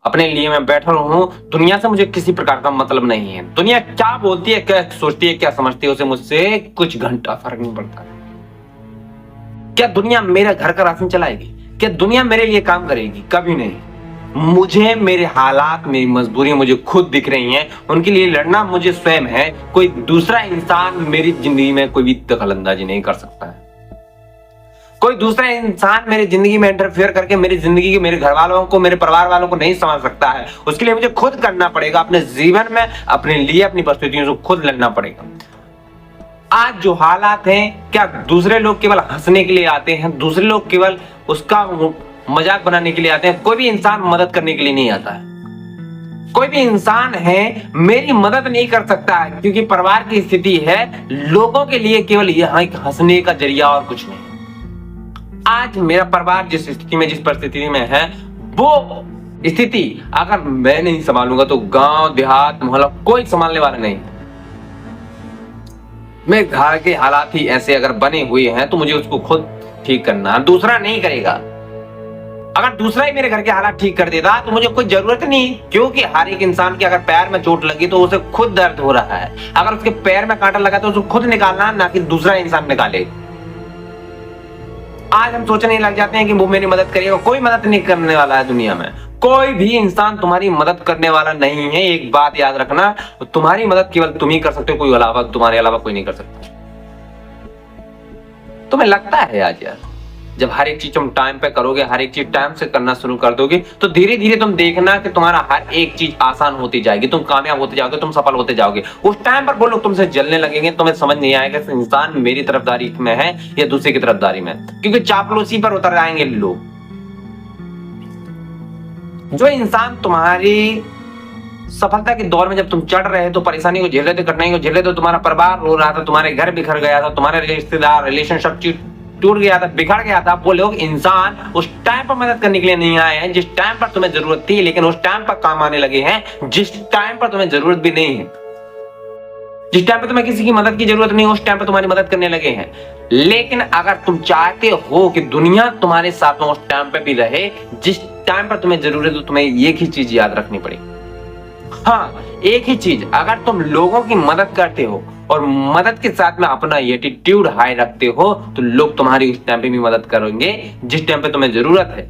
अपने लिए मैं बैठा हूँ, दुनिया से मुझे किसी प्रकार का मतलब नहीं है। दुनिया क्या बोलती है, क्या सोचती है, क्या समझती है, उसे मुझसे कुछ घंटा फर्क नहीं पड़ता। क्या दुनिया मेरे घर का राशन चलाएगी? क्या दुनिया मेरे लिए काम करेगी? कभी नहीं। मुझे मेरे हालात, मेरी मजबूरी मुझे खुद दिख रही हैं, उनके लिए लड़ना मुझे स्वयं है। कोई दूसरा इंसान मेरी जिंदगी में कोई भी दखलंदाजी नहीं कर सकता है। कोई दूसरा इंसान मेरी जिंदगी में इंटरफेयर करके मेरी जिंदगी के, मेरे घर वालों को, मेरे परिवार वालों को नहीं समझ सकता है। उसके लिए मुझे खुद करना पड़ेगा। अपने जीवन में अपने लिए, अपनी परिस्थितियों से खुद लड़ना पड़ेगा। आज जो हालात हैं, क्या दूसरे लोग केवल हंसने के लिए आते हैं? दूसरे लोग केवल उसका मजाक बनाने के लिए आते हैं? कोई भी इंसान मदद करने के लिए नहीं आता है। कोई भी इंसान है मेरी मदद नहीं कर सकता है, क्योंकि परिवार की स्थिति है लोगों के लिए केवल यहाँ एक हंसने का जरिया और कुछ नहीं। आज मेरा परिवार जिस स्थिति में, जिस परिस्थिति में है, वो स्थिति अगर मैं नहीं संभालूंगा तो गांव, देहात, मोहल्ला कोई संभालने वाला नहीं। मेरे घर के हालात ही ऐसे अगर बने हुए हैं तो मुझे उसको खुद ठीक करना है, दूसरा नहीं करेगा। अगर दूसरा ही मेरे घर के हालात ठीक कर देता तो मुझे कोई जरूरत नहीं, क्योंकि हर एक इंसान के अगर पैर में चोट लगी तो उसे खुद दर्द हो रहा है। अगर उसके पैर में कांटा लगा तो उसे खुद निकालना, ना कि दूसरा इंसान निकाले। आज हम सोचने लग जाते हैं कि वो मेरी मदद करेगा। कोई मदद नहीं करने वाला है दुनिया में। कोई भी इंसान तुम्हारी मदद करने वाला नहीं है। एक बात याद रखना, तुम्हारी मदद केवल तुम ही कर सकते हो, कोई अलावा, तुम्हारे अलावा कोई नहीं कर सकता। तुम्हें लगता है आज यार, जब हर एक चीज तुम टाइम पे करोगे, हर एक चीज टाइम से करना शुरू कर दोगे, तो धीरे धीरे तुम देखना कि तुम्हारा हर एक चीज आसान होती जाएगी, तुम कामयाब होते जाओगे, तुम सफल होते जाओगे। उस टाइम पर वो लोग तुमसे जलने लगेंगे, तुम्हें समझ नहीं आएगा कि इंसान मेरी तरफदारी में है या दूसरे की तरफदारी में, क्योंकि चापलूसी पर उतर आएंगे लोग। जो इंसान तुम्हारी सफलता के दौर में, जब तुम चढ़ रहे तो परेशानी को झेल रहे थे, कठिनाई को झेल रहे थे, तुम्हारा परिवार रो रहा था, तुम्हारे घर बिखर गया था, तुम्हारे रिश्तेदार, रिलेशनशिप टूट गया था, बिखर गया था, वो लोग इंसान उस टाइम पर मदद करने के लिए नहीं आए हैं जिस टाइम पर तुम्हें जरूरत थी, लेकिन उस टाइम पर काम आने लगे हैं जिस टाइम पर तुम्हें जरूरत भी नहीं है। जिस टाइम पे तुम्हें किसी की मदद की जरूरत नहीं, उस टाइम पे तुम्हारी मदद करने लगे हैं। लेकिन अगर तुम चाहते हो कि दुनिया तुम्हारे साथ में उस टाइम पे भी रहे जिस टाइम पर तुम्हें जरूरत हो, तुम्हें एक ही चीज याद रखनी पड़ेगी। हाँ, एक ही चीज, अगर तुम लोगों की मदद करते हो और मदद के साथ में अपना एटीट्यूड हाई रखते हो, तो लोग तुम्हारी उस टाइम पे भी मदद करेंगे जिस टाइम पे तुम्हें जरूरत है।